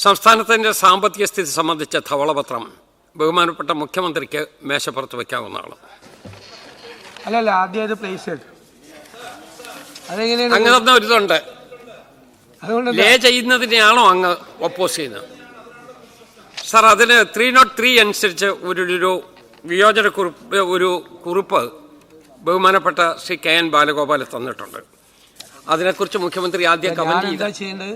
സംസ്ഥാനത്തിൻ്റെ സാമ്പത്തിക സ്ഥിതി സംബന്ധിച്ച ധവളപത്രം ബഹുമാനപ്പെട്ട മുഖ്യമന്ത്രിക്ക് മേശപ്പുറത്ത് വയ്ക്കാവുന്നതാണ്. അല്ലല്ല, ആദ്യം അത് പ്ലേസ് അങ്ങ് തന്ന ഒരിതുണ്ട്. ലേ ചെയ്യുന്നതിനെയാണോ അങ്ങ് ഒപ്പോസ് ചെയ്യുന്നത്? സാർ, അതിന് 303 അനുസരിച്ച് ഒരു വിയോജനക്കുറിപ്പ് കുറിപ്പ് ബഹുമാനപ്പെട്ട ശ്രീ KN ബാലഗോപാൽ തന്നിട്ടുണ്ട്. അതിനെക്കുറിച്ച് മുഖ്യമന്ത്രി ആദ്യം കമന്റ് ചെയ്യേണ്ടത്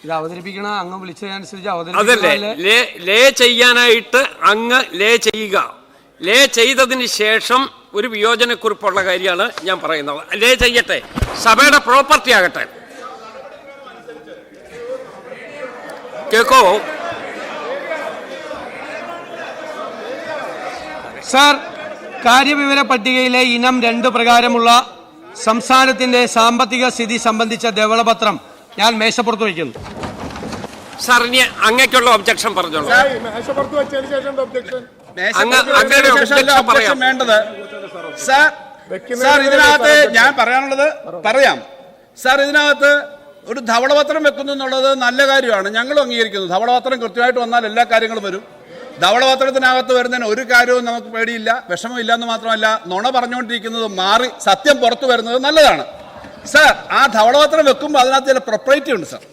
ഇത് അവതരിപ്പിക്കണം. അങ്ങ് വിളിച്ചതനുസരിച്ച് അതല്ലേ ലേ ചെയ്യാനായിട്ട് അങ്ങ് ലേ ചെയ്യുക. ലേ ചെയ്തതിന് ശേഷം ഒരു വിയോജനക്കുറിപ്പുള്ള കാര്യമാണ് ഞാൻ പറയുന്നത്. ലേ ചെയ്യട്ടെ, സഭയുടെ പ്രോപ്പർട്ടി ആകട്ടെ. കേക്കോ സാർ, കാര്യവിവര പട്ടികയിലെ ഇനം 2 പ്രകാരമുള്ള സംസ്ഥാനത്തിന്റെ സാമ്പത്തിക സ്ഥിതി സംബന്ധിച്ച ധവളപത്രം ഞാൻ മേശപ്പുറത്ത് വയ്ക്കുന്നു. സാർ, ഇനി അങ്ങേക്കുള്ള ഒബ്ജക്ഷൻ പറഞ്ഞോളൂ. വേണ്ടത് സാർ, ഇതിനകത്ത് ഞാൻ പറയാനുള്ളത് പറയാം. സാർ, ഇതിനകത്ത് ഒരു ധവളപത്രം വെക്കുന്നു എന്നുള്ളത് നല്ല കാര്യമാണ്, ഞങ്ങളും അംഗീകരിക്കുന്നു. ധവളപത്രം കൃത്യമായിട്ട് വന്നാൽ എല്ലാ കാര്യങ്ങളും വരും. ധവളപത്രത്തിനകത്ത് വരുന്നതിന് ഒരു കാര്യവും നമുക്ക് പേടിയില്ല, വിഷമമില്ല എന്ന് മാത്രമല്ല, നുണ പറഞ്ഞുകൊണ്ടിരിക്കുന്നത് മാറി സത്യം പുറത്തു വരുന്നത് നല്ലതാണ്. സാർ, ആ ധവളപത്രം വെക്കുമ്പോൾ അതിനകത്ത് ചില പ്രൊപ്പറേറ്റി ഉണ്ട്. സാർ,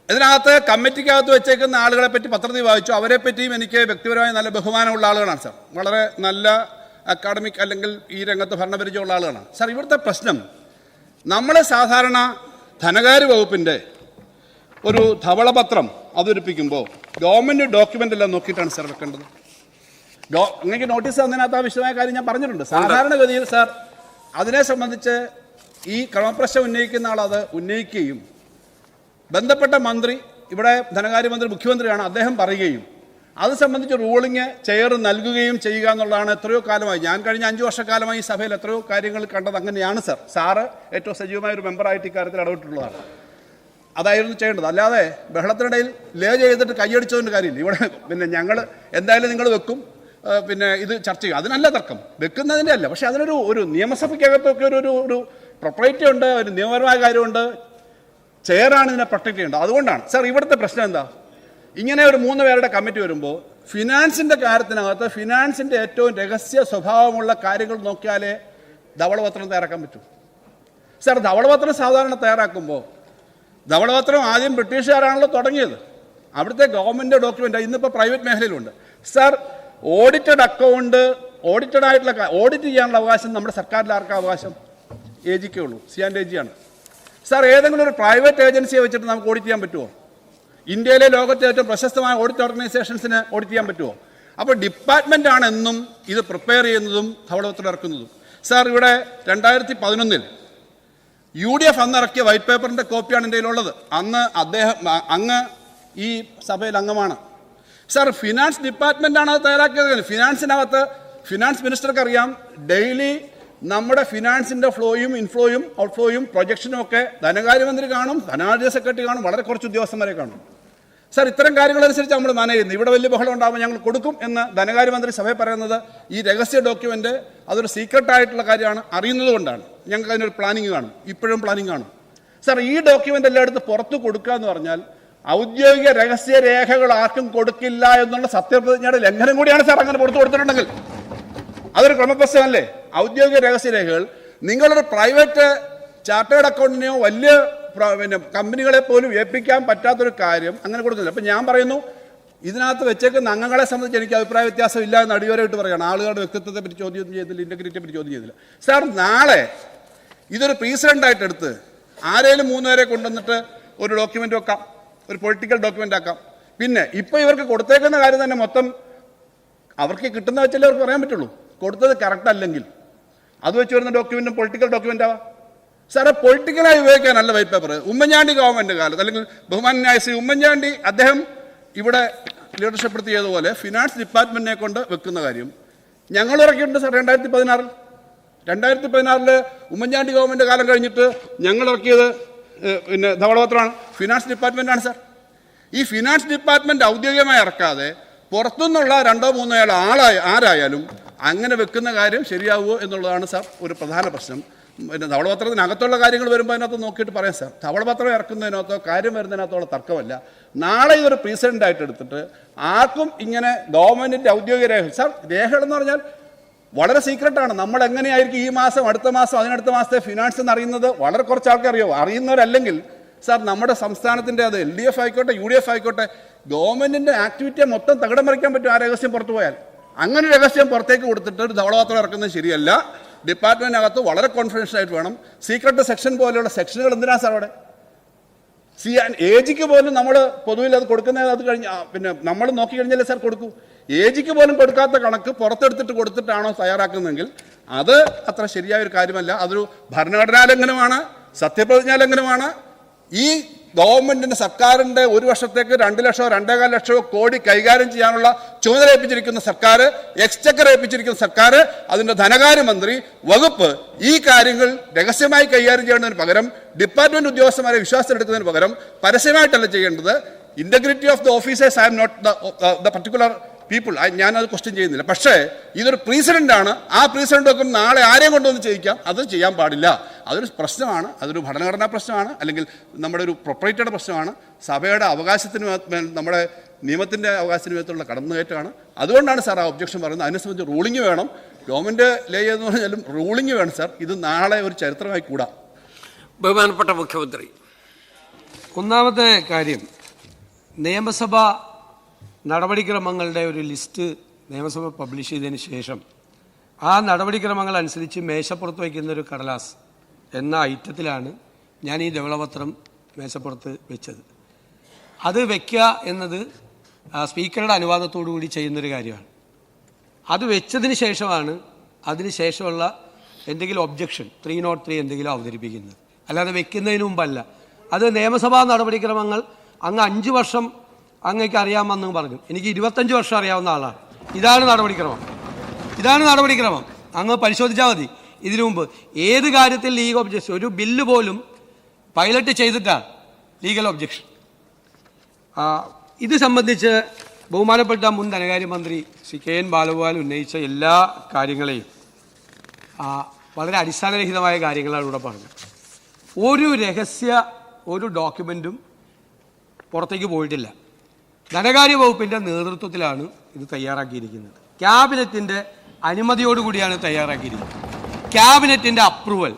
ഇതിനകത്ത് കമ്മിറ്റിക്കകത്ത് വെച്ചേക്കുന്ന ആളുകളെ പറ്റി പത്രത്തിൽ വായിച്ചു. അവരെ പറ്റിയും എനിക്ക് വ്യക്തിപരമായി നല്ല ബഹുമാനമുള്ള ആളുകളാണ്. സാർ, വളരെ നല്ല അക്കാഡമിക് അല്ലെങ്കിൽ ഈ രംഗത്ത് ഭരണപരിചയമുള്ള ആളുകളാണ്. സാർ, ഇവിടുത്തെ പ്രശ്നം, നമ്മൾ സാധാരണ ധനകാര്യ വകുപ്പിൻ്റെ ഒരു ധവളപത്രം അവതരിപ്പിക്കുമ്പോൾ ഗവൺമെൻറ് ഡോക്യുമെൻ്റ് എല്ലാം നോക്കിയിട്ടാണ് സാർ വെക്കേണ്ടത്. അങ്ങനെയൊക്കെ നോട്ടീസ് തന്നതിനകത്ത് ആ വിശദമായ കാര്യം ഞാൻ പറഞ്ഞിട്ടുണ്ട്. സാധാരണഗതിയിൽ സാർ അതിനെ സംബന്ധിച്ച് ഈ ക്രമപ്രശ്നം ഉന്നയിക്കുന്ന ആൾ അത് ഉന്നയിക്കുകയും ബന്ധപ്പെട്ട മന്ത്രി, ഇവിടെ ധനകാര്യമന്ത്രി മുഖ്യമന്ത്രിയാണ്, അദ്ദേഹം പറയുകയും അത് സംബന്ധിച്ച് റൂളിങ് ചെയർ നൽകുകയും ചെയ്യുക എന്നുള്ളതാണ്. എത്രയോ കാലമായി, ഞാൻ കഴിഞ്ഞ 5 വർഷക്കാലമായി ഈ സഭയിൽ എത്രയോ കാര്യങ്ങൾ കണ്ടത് അങ്ങനെയാണ്. സാർ, സാറ് ഏറ്റവും സജീവമായ ഒരു മെമ്പറായിട്ട് ഇക്കാര്യത്തിൽ ഇടപെട്ടിട്ടുള്ളതാണ്. അതായിരുന്നു ചെയ്യേണ്ടത്. അല്ലാതെ ബഹളത്തിനിടയിൽ ലേ ചെയ്തിട്ട് കൈയടിച്ചതിൻ്റെ കാര്യമില്ല. ഇവിടെ പിന്നെ ഞങ്ങൾ എന്തായാലും നിങ്ങൾ വെക്കും, പിന്നെ ഇത് ചർച്ച ചെയ്യും, അതിനല്ല തർക്കം, വെക്കുന്നതിൻ്റെ അല്ല. പക്ഷേ അതിനൊരു നിയമസഭയ്ക്കകത്തൊക്കെ ഒരു പ്രൊപ്പറേറ്റി ഉണ്ട്, ഒരു നിയമപരമായ കാര്യമുണ്ട്. ചെയറാണ് ഇതിനെ പ്രൊട്ടക്ട് ചെയ്യേണ്ടത്. അതുകൊണ്ടാണ് സാർ ഇവിടുത്തെ പ്രശ്നം എന്താ, ഇങ്ങനെ ഒരു 3 പേരുടെ കമ്മിറ്റി വരുമ്പോൾ ഫിനാൻസിൻ്റെ കാര്യത്തിനകത്ത് ഫിനാൻസിൻ്റെ ഏറ്റവും രഹസ്യ സ്വഭാവമുള്ള കാര്യങ്ങൾ നോക്കിയാലേ ധവളപത്രം തയ്യാറാക്കാൻ പറ്റൂ. സാർ, ധവളപത്രം സാധാരണ തയ്യാറാക്കുമ്പോൾ ധവളപത്രം ആദ്യം ബ്രിട്ടീഷുകാരാണല്ലോ തുടങ്ങിയത്. അവിടുത്തെ ഗവൺമെൻറ് ഡോക്യുമെൻ്റ് ഇന്നിപ്പോൾ പ്രൈവറ്റ് മേഖലയിലുണ്ട്. സാർ, ഓഡിറ്റഡ് അക്കൗണ്ട്, ഓഡിറ്റഡ് ആയിട്ടുള്ള ഓഡിറ്റ് ചെയ്യാനുള്ള അവകാശം നമ്മുടെ സർക്കാരിൽ ആർക്കാ അവകാശം? AGക്കേ ഉള്ളൂ, C&AG ആണ്. സാർ, ഏതെങ്കിലും ഒരു പ്രൈവറ്റ് ഏജൻസിയെ വെച്ചിട്ട് നമുക്ക് ഓഡിറ്റ് ചെയ്യാൻ പറ്റുമോ? ഇന്ത്യയിലെ ലോകത്തെ ഏറ്റവും പ്രശസ്തമായ ഓഡിറ്റ് ഓർഗനൈസേഷൻസിന് ഓഡിറ്റ് ചെയ്യാൻ പറ്റുമോ? അപ്പോൾ ഡിപ്പാർട്ട്മെൻ്റ് ആണ് എന്നും ഇത് പ്രിപ്പയർ ചെയ്യുന്നതും ധവളപത്രം ഇറക്കുന്നതും. സാർ, ഇവിടെ 2011 UDF അന്ന് ഇറക്കിയ വൈറ്റ് പേപ്പറിൻ്റെ കോപ്പിയാണ് എൻ്റെ കയ്യിലുള്ളത്. അന്ന് അങ്ങ് ഈ സഭയിൽ അംഗമാണ്. സാർ, ഫിനാൻസ് ഡിപ്പാർട്ട്മെൻ്റാണ് അത് തയ്യാറാക്കിയത്. ഫിനാൻസിനകത്ത് ഫിനാൻസ് മിനിസ്റ്റർക്ക് അറിയാം, ഡെയിലി നമ്മുടെ ഫിനാൻസിൻ്റെ ഫ്ലോയും ഇൻഫ്ലോയും ഔട്ട്ഫ്ലോയും പ്രൊജക്ഷനും ഒക്കെ ധനകാര്യമന്ത്രി കാണും, ധനാഢ്യ സെക്രട്ടറി കാണും, വളരെ കുറച്ച് ഉദ്യോഗസ്ഥന്മാരെ കാണും. സാർ, ഇത്തരം കാര്യങ്ങളനുസരിച്ച് നമ്മൾ മാനേജ് ചെയ്യുന്നത്. ഇവിടെ വലിയ ബഹളം ഉണ്ടാകുമ്പോൾ ഞങ്ങൾ കൊടുക്കും എന്ന് ധനകാര്യമന്ത്രി സഭയിൽ പറയുന്നത് ഈ രഹസ്യ ഡോക്യുമെൻ്റ് അതൊരു സീക്രട്ടായിട്ടുള്ള കാര്യമാണ്, അറിയുന്നത് കൊണ്ടാണ്. ഞങ്ങൾക്ക് അതിനൊരു പ്ലാനിങ് കാണും, ഇപ്പോഴും പ്ലാനിങ് കാണും. സാർ, ഈ ഡോക്യുമെൻ്റ് എല്ലായിടത്ത് പുറത്ത് കൊടുക്കുക എന്ന് പറഞ്ഞാൽ ഔദ്യോഗിക രഹസ്യ രേഖകൾ ആർക്കും കൊടുക്കില്ല എന്നുള്ള സത്യപ്രതിജ്ഞയുടെ ലംഘനം കൂടിയാണ്. സാർ, അങ്ങനെ പുറത്തു കൊടുത്തിട്ടുണ്ടെങ്കിൽ അതൊരു ക്രമപ്രശ്നമല്ലേ? ഔദ്യോഗിക രഹസ്യരേഖകൾ നിങ്ങളൊരു പ്രൈവറ്റ് ചാർട്ടേഡ് അക്കൗണ്ടിനെയോ വലിയ പിന്നെ കമ്പനികളെ പോലും ഏൽപ്പിക്കാൻ പറ്റാത്തൊരു കാര്യം അങ്ങനെ കൊടുക്കുന്നില്ല. അപ്പം ഞാൻ പറയുന്നു, ഇതിനകത്ത് വെച്ചേക്കുന്ന അംഗങ്ങളെ സംബന്ധിച്ച് എനിക്ക് അഭിപ്രായ വ്യത്യാസം ഇല്ല എന്ന് അടിവരയിട്ട് പറയുകയാണ്. ആളുകളുടെ വ്യക്തിത്വത്തെ പറ്റി ചോദ്യം ചെയ്തില്ല, ഇൻറ്റഗ്രിറ്റിയെ പറ്റി ചോദ്യം ചെയ്തില്ല. സാർ, നാളെ ഇതൊരു പ്രീസിഡൻ്റായിട്ട് എടുത്ത് ആരെങ്കിലും 3 പേരെ കൊണ്ടുവന്നിട്ട് ഒരു ഡോക്യുമെൻ്റ് വെക്കാം, ഒരു പൊളിറ്റിക്കൽ ഡോക്യുമെൻ്റ് ആക്കാം. പിന്നെ ഇപ്പോൾ ഇവർക്ക് കൊടുത്തേക്കുന്ന കാര്യം തന്നെ മൊത്തം അവർക്ക് കിട്ടുന്ന വെച്ചല്ലേ അവർക്ക് പറയാൻ പറ്റുള്ളൂ. കൊടുത്തത് കറക്റ്റ് അല്ലെങ്കിൽ അത് വെച്ച് വരുന്ന ഡോക്യുമെൻറ്റും പൊളിറ്റിക്കൽ ഡോക്യുമെൻ്റ് ആവാം. സാറെ, പൊളിറ്റിക്കലായി ഉപയോഗിക്കാനല്ല വൈറ്റ് പേപ്പർ. ഉമ്മൻചാണ്ടി ഗവൺമെൻറ് കാലത്ത് അല്ലെങ്കിൽ ബഹുമാന്യനായ ശ്രീ ഉമ്മൻചാണ്ടി അദ്ദേഹം ഇവിടെ ലീഡർഷിപ്പ് എടുത്ത് ചെയ്തതുപോലെ ഫിനാൻസ് ഡിപ്പാർട്ട്മെൻറ്റിനെ കൊണ്ട് വെക്കുന്ന കാര്യം ഞങ്ങൾ ഇറക്കിയിട്ടുണ്ട്. സാർ, 2016 ഉമ്മൻചാണ്ടി ഗവൺമെൻറ് കാലം കഴിഞ്ഞിട്ട് ഞങ്ങൾ ഇറക്കിയത് പിന്നെ ധവളപത്രമാണ്, ഫിനാൻസ് ഡിപ്പാർട്ട്മെൻറ്റാണ്. സാർ, ഈ ഫിനാൻസ് ഡിപ്പാർട്ട്മെൻറ്റ് ഔദ്യോഗികമായി ഇറക്കാതെ പുറത്തുനിന്നുള്ള 2-3 ആരായാലും അങ്ങനെ വെക്കുന്ന കാര്യം ശരിയാവുമോ എന്നുള്ളതാണ് സാർ ഒരു പ്രധാന പ്രശ്നം. പിന്നെ ധവളപത്രത്തിനകത്തുള്ള കാര്യങ്ങൾ വരുമ്പോൾ അതിനകത്ത് നോക്കിയിട്ട് പറയാം സാർ. ധവളപത്രം ഇറക്കുന്നതിനകത്തോ കാര്യം വരുന്നതിനകത്തോളം തർക്കമല്ല. നാളെ ഇതൊരു പ്രീസിഡന്റ് ആയിട്ട് എടുത്തിട്ട് ആർക്കും ഇങ്ങനെ ഗവൺമെന്റിന്റെ ഔദ്യോഗിക രേഖ, സാർ രേഖകളെന്ന് പറഞ്ഞാൽ വളരെ സീക്രട്ടാണ്. നമ്മൾ എങ്ങനെയായിരിക്കും ഈ മാസം, അടുത്ത മാസം, അതിനടുത്ത മാസത്തെ ഫിനാൻസ് എന്ന് അറിയുന്നത് വളരെ കുറച്ച് ആൾക്കാർ അറിയോ. അറിയുന്നവരല്ലെങ്കിൽ സാർ നമ്മുടെ സംസ്ഥാനത്തിൻ്റെ അത് LDF ആയിക്കോട്ടെ UDF ആയിക്കോട്ടെ ഗവൺമെന്റിന്റെ ആക്ടിവിറ്റിയെ മൊത്തം തകിടം മറിക്കാൻ പറ്റും ആ രഹസ്യം പുറത്തു പോയാൽ. അങ്ങനെ രഹസ്യം പുറത്തേക്ക് കൊടുത്തിട്ട് ഒരു ധവളപത്രം ഇറക്കുന്നത് ശരിയല്ല. ഡിപ്പാർട്ട്മെന്റിനകത്ത് വളരെ കോൺഫിഡൻഷ്യൽ ആയിട്ട് വേണം. സീക്രട്ട് സെക്ഷൻ പോലെയുള്ള സെക്ഷനുകൾ എന്തിനാ സാർ അവിടെ? AGക്ക് പോലും നമ്മൾ പൊതുവിൽ അത് കൊടുക്കുന്നത് അത് കഴിഞ്ഞ് പിന്നെ നമ്മൾ നോക്കി കഴിഞ്ഞാലേ സാർ കൊടുക്കൂ. AGക്ക് പോലും കൊടുക്കാത്ത കണക്ക് പുറത്തെടുത്തിട്ട് കൊടുത്തിട്ടാണോ തയ്യാറാക്കുന്നതെങ്കിൽ അത് അത്ര ശരിയായ ഒരു കാര്യമല്ല. അതൊരു ഭരണഘടനാ ലംഘനമാണ്, സത്യപ്രതിജ്ഞാ ലംഘനമാണ്. ഈ ഗവൺമെന്റിന്റെ സർക്കാരിന്റെ ഒരു വർഷത്തേക്ക് 2 ലക്ഷമോ 2.25 ലക്ഷമോ കോടി കൈകാര്യം ചെയ്യാനുള്ള ചുമതല ഏൽപ്പിച്ചിരിക്കുന്ന സർക്കാർ, എക്സ്ചക്കർ ഏൽപ്പിച്ചിരിക്കുന്ന സർക്കാർ, അതിന്റെ ധനകാര്യമന്ത്രി വകുപ്പ് ഈ കാര്യങ്ങൾ രഹസ്യമായി കൈകാര്യം ചെയ്യുന്നതിന് പകരം ഡിപ്പാർട്ട്മെന്റ് ഉദ്യോഗസ്ഥന്മാരെ വിശ്വാസത്തിലെടുക്കുന്നതിന് പകരം പരസ്യമായിട്ടല്ല ചെയ്യേണ്ടത്. Integrity of the officers I am not the particular people, ഞാനത് ക്വസ്റ്റ്യൻ ചെയ്യുന്നില്ല. പക്ഷേ ഇതൊരു പ്രസിഡന്റ് ആണ്. ആ പ്രസിഡന്റ് ഒക്കെ നാളെ ആരെയും കൊണ്ടുവന്ന് ചെയ്യിക്കാം, അത് ചെയ്യാൻ പാടില്ല. അതൊരു പ്രശ്നമാണ്, അതൊരു ഭരണഘടനാ പ്രശ്നമാണ്, അല്ലെങ്കിൽ നമ്മുടെ ഒരു പ്രൊപ്പറേറ്ററുടെ പ്രശ്നമാണ്, സഭയുടെ അവകാശത്തിന് നമ്മുടെ നിയമത്തിൻ്റെ അവകാശത്തിന് മേലുള്ള കടന്നുകയറ്റമാണ്. അതുകൊണ്ടാണ് സാർ ആ ഒബ്ജക്ഷൻ പറയുന്നത്. അതിനെ സംബന്ധിച്ച് റൂളിംഗ് വേണം. ഗവൺമെൻറ് ലേ എന്ന് പറഞ്ഞാലും റൂളിംഗ് വേണം സാർ. ഇത് നാളെ ഒരു ചരിത്രമായി കൂടാ. ബഹുമാനപ്പെട്ട മുഖ്യമന്ത്രി, ഒന്നാമത്തെ കാര്യം, നിയമസഭ നടപടിക്രമങ്ങളുടെ ഒരു ലിസ്റ്റ് നിയമസഭ പബ്ലിഷ് ചെയ്തതിന് ശേഷം ആ നടപടിക്രമങ്ങൾ അനുസരിച്ച് മേശപ്പുറത്ത് വയ്ക്കുന്ന ഒരു കടലാസ് എന്ന ഐറ്റത്തിലാണ് ഞാൻ ഈ ധവളപത്രം മേശപ്പുറത്ത് വെച്ചത്. അത് വയ്ക്കുക എന്നത് സ്പീക്കറുടെ അനുവാദത്തോടു കൂടി ചെയ്യുന്നൊരു കാര്യമാണ്. അത് വെച്ചതിന് ശേഷമാണ് അതിന് ശേഷമുള്ള എന്തെങ്കിലും ഒബ്ജക്ഷൻ 303 എന്തെങ്കിലും അവതരിപ്പിക്കുന്നത്. അല്ലാതെ വെക്കുന്നതിന് മുമ്പല്ല. അത് നിയമസഭാ നടപടിക്രമങ്ങൾ അങ്ങ് 5 വർഷം അങ്ങേക്ക് അറിയാമെന്ന് പറഞ്ഞു. എനിക്ക് 25 വർഷം അറിയാവുന്ന ആളാണ്. ഇതാണ് നടപടിക്രമം. അങ്ങ് പരിശോധിച്ചാൽ മതി. ഇതിനു മുമ്പ് ഏത് കാര്യത്തിൽ ലീഗൽ ഒബ്ജക്ഷൻ, ഒരു ബില്ല് പോലും പൈലറ്റ് ചെയ്തിട്ടാണ് ലീഗൽ ഒബ്ജക്ഷൻ. ഇത് സംബന്ധിച്ച് ബഹുമാനപ്പെട്ട മുൻ ധനകാര്യമന്ത്രി ശ്രീ KN ബാലഗോപാൽ ഉന്നയിച്ച എല്ലാ കാര്യങ്ങളെയും വളരെ അടിസ്ഥാനരഹിതമായ കാര്യങ്ങളാണ് ഇവിടെ പറഞ്ഞത്. ഒരു ഡോക്യുമെൻറ്റും പുറത്തേക്ക് പോയിട്ടില്ല. ധനകാര്യ വകുപ്പിൻ്റെ നേതൃത്വത്തിലാണ് ഇത് തയ്യാറാക്കിയിരിക്കുന്നത്. ക്യാബിനറ്റിൻ്റെ അനുമതിയോടുകൂടിയാണ് തയ്യാറാക്കിയിരിക്കുന്നത്. ക്യാബിനറ്റിൻ്റെ അപ്രൂവൽ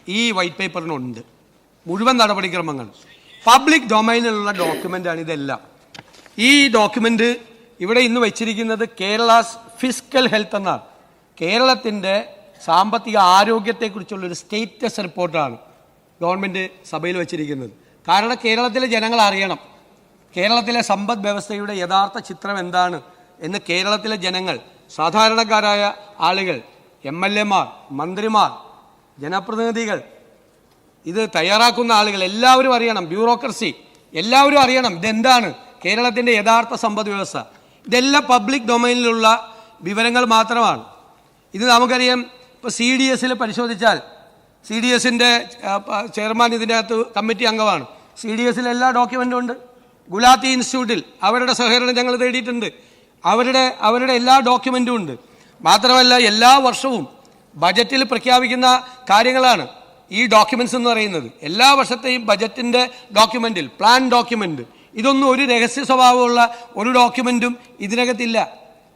ഈ വൈറ്റ് പേപ്പറിനുണ്ട്. മുഴുവൻ നടപടിക്രമങ്ങൾ പബ്ലിക് ഡൊമൈനിലുള്ള ഡോക്യുമെൻ്റാണ് ഇതെല്ലാം. ഈ ഡോക്യുമെൻ്റ് ഇവിടെ ഇന്ന് വെച്ചിരിക്കുന്നത് കേരളാസ് ഫിസ്ക്കൽ ഹെൽത്ത് എന്നാണ്. കേരളത്തിൻ്റെ സാമ്പത്തിക ആരോഗ്യത്തെക്കുറിച്ചുള്ളൊരു സ്റ്റേറ്റസ് റിപ്പോർട്ടാണ് ഗവൺമെൻറ് സഭയിൽ വെച്ചിരിക്കുന്നത്. കാരണം കേരളത്തിലെ ജനങ്ങൾ അറിയണം കേരളത്തിലെ സമ്പദ് വ്യവസ്ഥയുടെ യഥാർത്ഥ ചിത്രം എന്താണ് എന്ന്. കേരളത്തിലെ ജനങ്ങൾ, സാധാരണക്കാരായ ആളുകൾ, MLA-മാർ, മന്ത്രിമാർ, ജനപ്രതിനിധികൾ, ഇത് തയ്യാറാക്കുന്ന ആളുകൾ എല്ലാവരും അറിയണം. ബ്യൂറോക്രസി എല്ലാവരും അറിയണം ഇതെന്താണ് കേരളത്തിൻ്റെ യഥാർത്ഥ സമ്പദ് വ്യവസ്ഥ. ഇതെല്ലാം പബ്ലിക് ഡൊമൈനിലുള്ള വിവരങ്ങൾ മാത്രമാണ്. ഇത് നമുക്കറിയാം. ഇപ്പോൾ CDS-ൽ പരിശോധിച്ചാൽ CDS-ൻ്റെ ചെയർമാൻ ഇതിനകത്ത് കമ്മിറ്റി അംഗമാണ്. CDS-ൽ എല്ലാ ഡോക്യുമെൻറ്റും ഉണ്ട്. ഗുലാത്തി ഇൻസ്റ്റിറ്റ്യൂട്ടിൽ അവരുടെ സഹകരണം ഞങ്ങൾ തേടിയിട്ടുണ്ട്. അവരുടെ എല്ലാ ഡോക്യുമെൻറ്റും ഉണ്ട്. മാത്രമല്ല എല്ലാ വർഷവും ബജറ്റിൽ പ്രഖ്യാപിക്കുന്ന കാര്യങ്ങളാണ് ഈ ഡോക്യുമെൻറ്റ്സ് എന്ന് പറയുന്നത്. എല്ലാ വർഷത്തെയും ബജറ്റിൻ്റെ ഡോക്യുമെൻറ്റിൽ, പ്ലാൻ ഡോക്യുമെൻറ്റ്, ഇതൊന്നും ഒരു രഹസ്യ സ്വഭാവമുള്ള ഒരു ഡോക്യുമെൻറ്റും ഇതിനകത്തില്ല.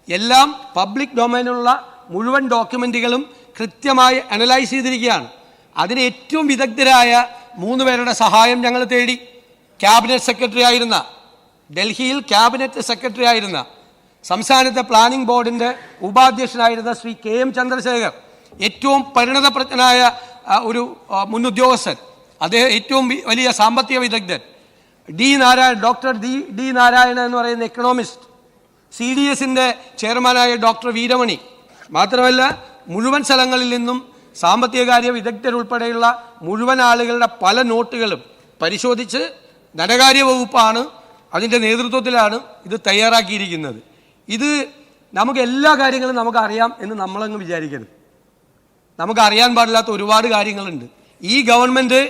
എല്ലാം പബ്ലിക് ഡൊമൈനിലുള്ള മുഴുവൻ ഡോക്യുമെൻറ്റുകളും കൃത്യമായി അനലൈസ് ചെയ്തിരിക്കുകയാണ്. അതിന് ഏറ്റവും വിദഗ്ധരായ 3 പേരുടെ സഹായം ഞങ്ങൾ തേടി. ക്യാബിനറ്റ് സെക്രട്ടറി ആയിരുന്ന, ഡൽഹിയിൽ ക്യാബിനറ്റ് സെക്രട്ടറി ആയിരുന്ന, സംസ്ഥാനത്തെ പ്ലാനിംഗ് ബോർഡിൻ്റെ ഉപാധ്യക്ഷനായിരുന്ന ശ്രീ KM ചന്ദ്രശേഖർ, ഏറ്റവും പരിണതപ്രജ്ഞനായ ഒരു മുൻ ഉദ്യോഗസ്ഥൻ, അദ്ദേഹം ഏറ്റവും വലിയ സാമ്പത്തിക വിദഗ്ധൻ, ഡോക്ടർ ഡി നാരായണൻ എന്ന് പറയുന്ന എക്കണോമിസ്റ്റ്, CDS-ൻ്റെ ചെയർമാനായ ഡോക്ടർ വീരമണി. മാത്രമല്ല മുഴുവൻ സ്ഥലങ്ങളിൽ നിന്നും സാമ്പത്തിക കാര്യ വിദഗ്ധരുൾപ്പെടെയുള്ള മുഴുവൻ ആളുകളുടെ പല നോട്ടുകളും പരിശോധിച്ച് ധനകാര്യ വകുപ്പാണ് അതിൻ്റെ നേതൃത്വത്തിലാണ് ഇത് തയ്യാറാക്കിയിരിക്കുന്നത്. ഇത് നമുക്ക് എല്ലാ കാര്യങ്ങളും നമുക്കറിയാം എന്ന് നമ്മളങ്ങ് വിചാരിക്കരുത്. നമുക്കറിയാൻ പാടില്ലാത്ത ഒരുപാട് കാര്യങ്ങളുണ്ട്. ഈ ഗവൺമെൻറ്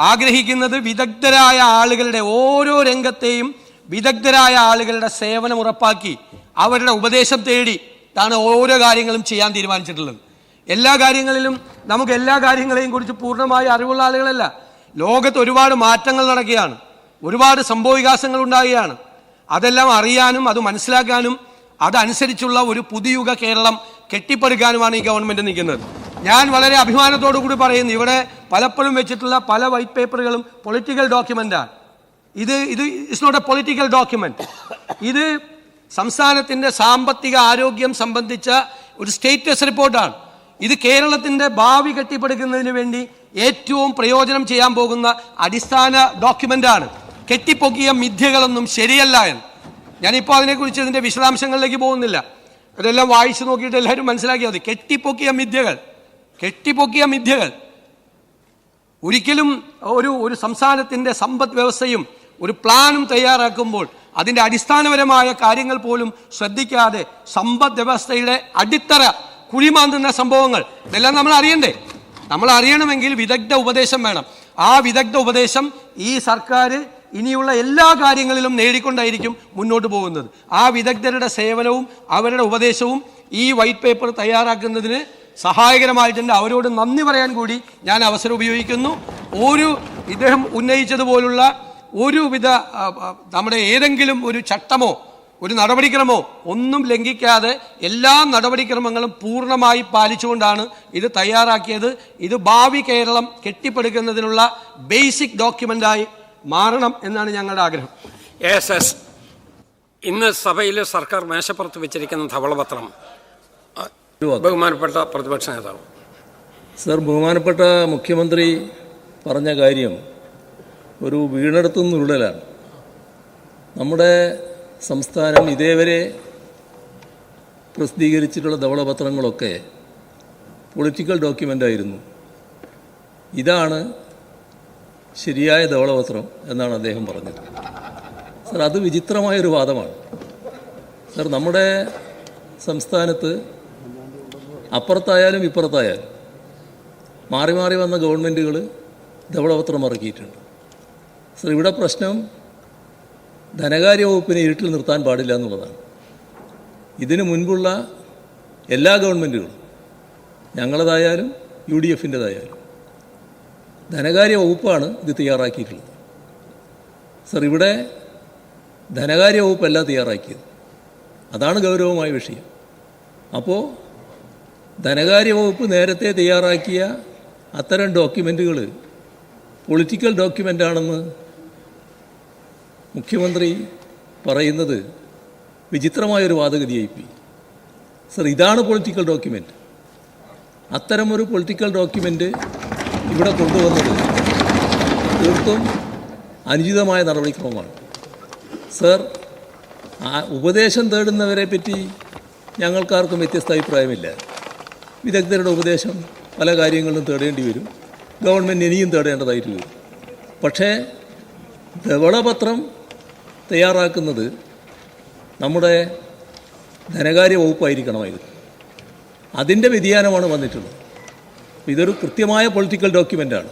ആഗ്രഹിക്കുന്നത് വിദഗ്ധരായ ആളുകളുടെ, ഓരോ രംഗത്തെയും വിദഗ്ധരായ ആളുകളുടെ സേവനം ഉറപ്പാക്കി അവരുടെ ഉപദേശം തേടി ാണ് ഓരോ കാര്യങ്ങളും ചെയ്യാൻ തീരുമാനിച്ചിട്ടുള്ളത്. എല്ലാ കാര്യങ്ങളിലും നമുക്ക് എല്ലാ കാര്യങ്ങളെയും കുറിച്ച് പൂർണ്ണമായി അറിവുള്ള ആളുകളല്ല. ലോകത്ത് ഒരുപാട് മാറ്റങ്ങൾ നടക്കുകയാണ്, ഒരുപാട് സംഭവവികാസങ്ങൾ ഉണ്ടാകുകയാണ്. അതെല്ലാം അറിയാനും അത് മനസ്സിലാക്കാനും അതനുസരിച്ചുള്ള ഒരു പുതുയുഗ കേരളം കെട്ടിപ്പടുക്കാനുമാണ് ഈ ഗവൺമെൻറ് നിൽക്കുന്നത്. ഞാൻ വളരെ അഭിമാനത്തോടു കൂടി പറയുന്നു, ഇവിടെ പലപ്പോഴും വെച്ചിട്ടുള്ള പല വൈറ്റ് പേപ്പറുകളും പൊളിറ്റിക്കൽ ഡോക്യുമെൻ്റാണ്. ഇത് it's not a political document. ഇത് സംസ്ഥാനത്തിൻ്റെ സാമ്പത്തിക ആരോഗ്യം സംബന്ധിച്ച ഒരു സ്റ്റേറ്റസ് റിപ്പോർട്ടാണ്. ഇത് കേരളത്തിൻ്റെ ഭാവി കെട്ടിപ്പടുക്കുന്നതിന് വേണ്ടി ഏറ്റവും പ്രയോജനം ചെയ്യാൻ പോകുന്ന അടിസ്ഥാന ഡോക്യുമെൻ്റാണ്. കെട്ടിപ്പൊക്കിയ മിഥ്യകളൊന്നും ശരിയല്ല എന്ന് ഞാനിപ്പോൾ അതിനെക്കുറിച്ച് ഇതിൻ്റെ വിശദാംശങ്ങളിലേക്ക് പോകുന്നില്ല. ഇതെല്ലാം വായിച്ചു നോക്കിയിട്ട് എല്ലാവരും മനസ്സിലാക്കിയാൽ മതി. കെട്ടിപ്പൊക്കിയ മിഥ്യകൾ ഒരിക്കലും ഒരു സംസ്ഥാനത്തിൻ്റെ സമ്പദ് വ്യവസ്ഥയും ഒരു പ്ലാനും തയ്യാറാക്കുമ്പോൾ അതിൻ്റെ അടിസ്ഥാനപരമായ കാര്യങ്ങൾ പോലും ശ്രദ്ധിക്കാതെ സമ്പദ് വ്യവസ്ഥയുടെ അടിത്തറ കുഴിമാന്തുന്ന സംഭവങ്ങൾ ഇതെല്ലാം നമ്മൾ അറിയണ്ടേ? നമ്മൾ അറിയണമെങ്കിൽ വിദഗ്ധ ഉപദേശം വേണം. ആ വിദഗ്ധ ഉപദേശം ഈ സർക്കാർ ഇനിയുള്ള എല്ലാ കാര്യങ്ങളിലും നേടിക്കൊണ്ടായിരിക്കും മുന്നോട്ട് പോകുന്നത്. ആ വിദഗ്ധരുടെ സേവനവും അവരുടെ ഉപദേശവും ഈ വൈറ്റ് പേപ്പർ തയ്യാറാക്കുന്നതിന് സഹായകരമായിട്ടുണ്ട്. അവരോട് നന്ദി പറയാൻ കൂടി ഞാൻ അവസരം ഉപയോഗിക്കുന്നു. ഇദ്ദേഹം ഉന്നയിച്ചതുപോലുള്ള ഒരുവിധ നമ്മുടെ ഏതെങ്കിലും ഒരു ചട്ടമോ ഒരു നടപടിക്രമോ ഒന്നും ലംഘിക്കാതെ എല്ലാ നടപടിക്രമങ്ങളും പൂർണ്ണമായി പാലിച്ചുകൊണ്ടാണ് ഇത് തയ്യാറാക്കിയത്. ഇത് ഭാവി കേരളം കെട്ടിപ്പടുക്കുന്നതിനുള്ള ബേസിക് ഡോക്യുമെൻ്റായി മാറണം എന്നാണ് ഞങ്ങളുടെ ആഗ്രഹം. ഇന്ന് സഭയിൽ സർക്കാർ മേശപ്പുറത്ത് വെച്ചിരിക്കുന്ന ധവളപത്രം ബഹുമാനപ്പെട്ട പ്രതിപക്ഷ നേതാവ്. സർ, ബഹുമാനപ്പെട്ട മുഖ്യമന്ത്രി പറഞ്ഞ കാര്യം ഒരു വീണെടുത്തുനിന്ന് ഉരുളലാണ്. നമ്മുടെ സംസ്ഥാനം ഇതേവരെ പ്രസിദ്ധീകരിച്ചിട്ടുള്ള ധവളപത്രങ്ങളൊക്കെ പൊളിറ്റിക്കൽ ഡോക്യുമെൻ്റായിരുന്നു. ഇതാണ് ശരിയായ ധവളപത്രം എന്നാണ് അദ്ദേഹം പറഞ്ഞത്. സർ, അത് വിചിത്രമായൊരു വാദമാണ്. സർ, നമ്മുടെ സംസ്ഥാനത്ത് അപ്പുറത്തായാലും ഇപ്പുറത്തായാലും മാറി മാറി വന്ന ഗവൺമെൻറ്റുകൾ ധവളപത്രം ഇറക്കിയിട്ടുണ്ട്. സർ, ഇവിടെ പ്രശ്നം ധനകാര്യ വകുപ്പിനെ ഇരുട്ടിൽ നിർത്താൻ പാടില്ല എന്നുള്ളതാണ്. ഇതിനു മുൻപുള്ള എല്ലാ ഗവൺമെൻറ്റുകളും, ഞങ്ങളതായാലും UDFൻ്റെതായാലും, ധനകാര്യ വകുപ്പാണ് ഇത് തയ്യാറാക്കിയിട്ടുള്ളത്. സർ, ഇവിടെ ധനകാര്യ വകുപ്പല്ല തയ്യാറാക്കിയത്. അതാണ് ഗൗരവമായ വിഷയം. അപ്പോൾ ധനകാര്യ വകുപ്പ് നേരത്തെ തയ്യാറാക്കിയ അത്തരം ഡോക്യുമെൻറ്റുകൾ പൊളിറ്റിക്കൽ ഡോക്യുമെൻ്റാണെന്ന് മുഖ്യമന്ത്രി പറയുന്നത് വിചിത്രമായൊരു വാദഗതിയായിപ്പോയി. സർ, ഇതാണ് പൊളിറ്റിക്കൽ ഡോക്യുമെൻ്റ്. അത്തരമൊരു പൊളിറ്റിക്കൽ ഡോക്യുമെൻ്റ് ഇവിടെ കൊണ്ടുവന്നത് തീർത്തും അനുചിതമായ നടപടിക്രമമാണ്. സർ, ഉപദേശം തേടുന്നവരെ പറ്റി ഞങ്ങൾക്കാർക്കും വ്യത്യസ്ത അഭിപ്രായമില്ല. വിദഗ്ധരുടെ ഉപദേശം പല കാര്യങ്ങളിലും തേടേണ്ടി വരും, ഗവൺമെൻറ് ഇനിയും തേടേണ്ടതായിട്ട് വരും. പക്ഷേ ധവളപത്രം തയ്യാറാക്കുന്നത് നമ്മുടെ ധനകാര്യ വകുപ്പായിരിക്കണമായിരുന്നു. അതിൻ്റെ വ്യതിയാനമാണ് വന്നിട്ടുള്ളത്. ഇതൊരു കൃത്യമായ പൊളിറ്റിക്കൽ ഡോക്യുമെൻ്റാണ്.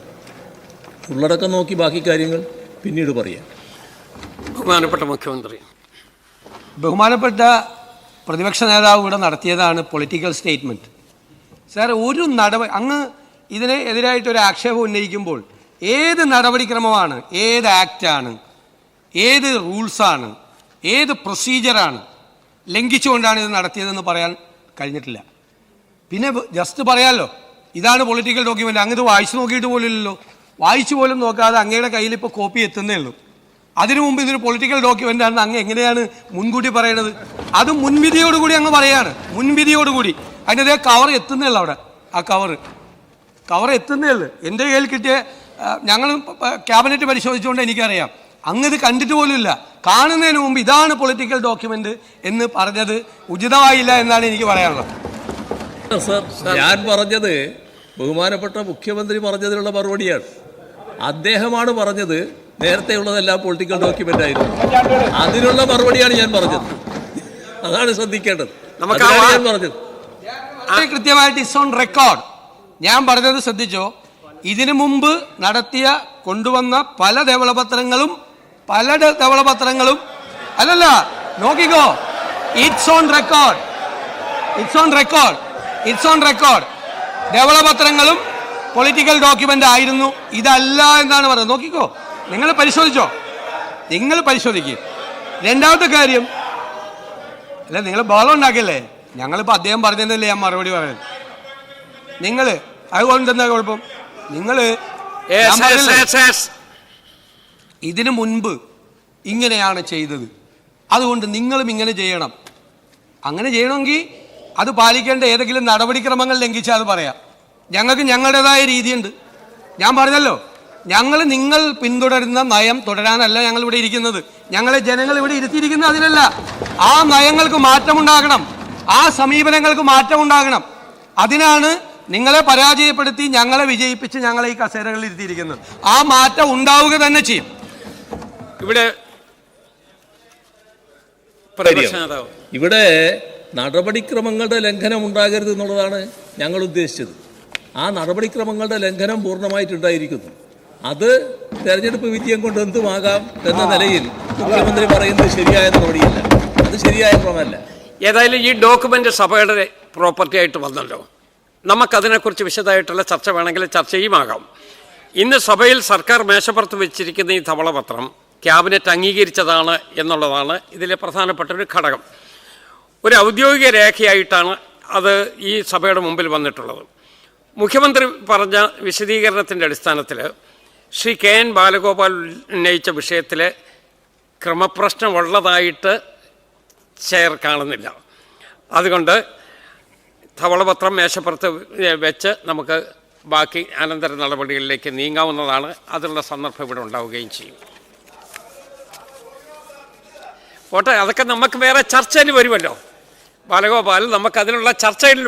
ഉള്ളടക്കം നോക്കി ബാക്കി കാര്യങ്ങൾ പിന്നീട് പറയാം. ബഹുമാനപ്പെട്ട മുഖ്യമന്ത്രി. ബഹുമാനപ്പെട്ട പ്രതിപക്ഷ നേതാവ് ഇവിടെ നടത്തിയതാണ് പൊളിറ്റിക്കൽ സ്റ്റേറ്റ്മെൻറ്റ്. സാർ, ഒരു അങ്ങ് ഇതിന് എതിരായിട്ടൊരു ആക്ഷേപം ഉന്നയിക്കുമ്പോൾ ഏത് നടപടിക്രമമാണ്, ഏത് ആക്റ്റാണ്, ഏത് റൂൾസാണ്, ഏത് പ്രൊസീജിയറാണ് ലംഘിച്ചുകൊണ്ടാണ് ഇത് നടത്തിയതെന്ന് പറയാൻ കഴിഞ്ഞിട്ടില്ല. പിന്നെ ജസ്റ്റ് പറയാമല്ലോ, ഇതാണ് പൊളിറ്റിക്കൽ ഡോക്യുമെൻ്റ്. അങ്ങ് ഇത് വായിച്ചു നോക്കിയിട്ട് പോലും ഇല്ലല്ലോ. വായിച്ചു പോലും നോക്കാതെ അങ്ങയുടെ കയ്യിൽ ഇപ്പോൾ കോപ്പി എത്തുന്നേ ഉള്ളൂ. അതിനു മുമ്പ് ഇതൊരു പൊളിറ്റിക്കൽ ഡോക്യുമെൻ്റ് ആണെന്ന് അങ്ങ് എങ്ങനെയാണ് മുൻകൂട്ടി പറയണത്? അത് മുൻവിധിയോടുകൂടി അങ്ങ് പറയാണ്, മുൻവിധിയോടുകൂടി. അതിൻ്റെ കവർ എത്തുന്നേ ഉള്ളൂ. അവിടെ ആ കവർ എത്തുന്നേ ഉള്ളൂ. എൻ്റെ കയ്യിൽ കിട്ടിയ, ഞങ്ങൾ ക്യാബിനറ്റ് പരിശോധിച്ചുകൊണ്ട് എനിക്കറിയാം, അങ്ങ് ഇത് കണ്ടിട്ട് പോലും ഇല്ല. കാണുന്നതിന് മുമ്പ് ഇതാണ് പൊളിറ്റിക്കൽ ഡോക്യുമെൻ്റ് എന്ന് പറഞ്ഞത് ഉചിതമായില്ല എന്നാണ് എനിക്ക് പറയാനുള്ളത്. സർ, ഞാൻ പറഞ്ഞത് ബഹുമാനപ്പെട്ട മുഖ്യമന്ത്രി പറഞ്ഞതിനുള്ള മറുപടിയാണ്. അദ്ദേഹമാണ് പറഞ്ഞത് നേരത്തെ ഉള്ളതെല്ലാം പൊളിറ്റിക്കൽ ഡോക്യുമെൻ്റ് ആയിരുന്നു. അതിനുള്ള മറുപടിയാണ് ഞാൻ പറഞ്ഞത്. അതാണ് ശ്രദ്ധിക്കേണ്ടത്. ഞാൻ പറഞ്ഞത് കൃത്യമായിട്ട് ഇറ്റ്സ് ഓൺ റെക്കോർഡ്. ഞാൻ പറഞ്ഞത് ശ്രദ്ധിച്ചോ? ഇതിനു മുമ്പ് കൊണ്ടുവന്ന പല ധവളപത്രങ്ങളും അല്ലല്ല, നോക്കിക്കോ, ഇറ്റ്സ് ഓൺ റെക്കോർഡ്. ധവളപത്രങ്ങളും പൊളിറ്റിക്കൽ ഡോക്യുമെന്റ് ആയിരുന്നു, ഇതല്ല എന്നാണ് പറയുന്നത്. നോക്കിക്കോ, നിങ്ങൾ പരിശോധിച്ചോ, നിങ്ങൾ പരിശോധിക്കുക. രണ്ടാമത്തെ കാര്യം, അല്ല നിങ്ങൾ ബഹളം ഉണ്ടാക്കിയല്ലേ, ഞങ്ങളിപ്പോൾ അദ്ദേഹം പറഞ്ഞതല്ലേ ഞാൻ മറുപടി പറയുന്നത്. നിങ്ങൾ അതുകൊണ്ട് എന്താ കുഴപ്പം? നിങ്ങൾ ഇതിനു മുൻപ് ഇങ്ങനെയാണ് ചെയ്തത്, അതുകൊണ്ട് നിങ്ങളും ഇങ്ങനെ ചെയ്യണം. അങ്ങനെ ചെയ്യണമെങ്കിൽ അത് പാലിക്കേണ്ട ഏതെങ്കിലും നടപടിക്രമങ്ങൾ ലംഘിച്ചാൽ അത് പറയാം. ഞങ്ങൾക്ക് ഞങ്ങളുടേതായ രീതിയുണ്ട്. ഞാൻ പറഞ്ഞല്ലോ, ഞങ്ങൾ നിങ്ങൾ പിന്തുടരുന്ന നയം തുടരാനല്ല ഞങ്ങൾ ഇവിടെ ഇരിക്കുന്നത്. ഞങ്ങളെ ജനങ്ങൾ ഇവിടെ ഇരുത്തിയിരിക്കുന്നത് അതിനല്ല. ആ നയങ്ങൾക്ക് മാറ്റമുണ്ടാകണം, ആ സമീപനങ്ങൾക്ക് മാറ്റമുണ്ടാകണം. അതിനാണ് നിങ്ങളെ പരാജയപ്പെടുത്തി ഞങ്ങളെ വിജയിപ്പിച്ച് ഞങ്ങളെ ഈ കസേരകളിൽ ഇരുത്തിയിരിക്കുന്നത്. ആ മാറ്റം ഉണ്ടാവുക തന്നെ ചെയ്യും. ഇവിടെ നടപടിക്രമങ്ങളുടെ ലംഘനം ഉണ്ടാകരുത് എന്നുള്ളതാണ് ഞങ്ങൾ ഉദ്ദേശിച്ചത്. ആ നടപടിക്രമങ്ങളുടെ ലംഘനം പൂർണ്ണമായിട്ടുണ്ടായിരിക്കുന്നു. അത് തെരഞ്ഞെടുപ്പ് വിജയം കൊണ്ട് എന്തുമാകാം എന്ന നിലയിൽ മുഖ്യമന്ത്രി പറയുന്നത് ശരിയായ നടപടിയല്ല, അത് ശരിയായ ക്രമമല്ല. ഏതായാലും ഈ ഡോക്യുമെന്റ് സഭയുടെ പ്രോപ്പർട്ടി ആയിട്ട് വന്നല്ലോ, നമുക്കതിനെക്കുറിച്ച് വിശദമായിട്ടുള്ള ചർച്ച വേണമെങ്കിൽ ചർച്ചയുമാകാം. ഇന്ന് സഭയിൽ സർക്കാർ മേശപ്പുറത്ത് വെച്ചിരിക്കുന്ന ഈ ധവളപത്രം ക്യാബിനറ്റ് അംഗീകരിച്ചതാണ് എന്നുള്ളതാണ് ഇതിലെ പ്രധാനപ്പെട്ട ഒരു ഘടകം. ഒരു ഔദ്യോഗിക രേഖയായിട്ടാണ് അത് ഈ സഭയുടെ മുമ്പിൽ വന്നിട്ടുള്ളത്. മുഖ്യമന്ത്രി പറഞ്ഞ വിശദീകരണത്തിൻ്റെ അടിസ്ഥാനത്തിൽ ശ്രീ കെ എൻ ബാലഗോപാൽ ഉന്നയിച്ച വിഷയത്തിൽ ക്രമപ്രശ്നമുള്ളതായിട്ട് ചെയർ കാണുന്നില്ല. അതുകൊണ്ട് ധവളപത്രം മേശപ്പുറത്ത് വെച്ച് നമുക്ക് ബാക്കി അനന്തര നടപടികളിലേക്ക് നീങ്ങാവുന്നതാണ്. അതിനുള്ള സന്ദർഭം ഇവിടെ ഉണ്ടാവുകയും ചെയ്യും. പോട്ടെ, അതൊക്കെ നമുക്ക് വേറെ ചർച്ചയിൽ വരുമല്ലോ ബാലഗോപാൽ, നമുക്കതിനുള്ള ചർച്ചയിൽ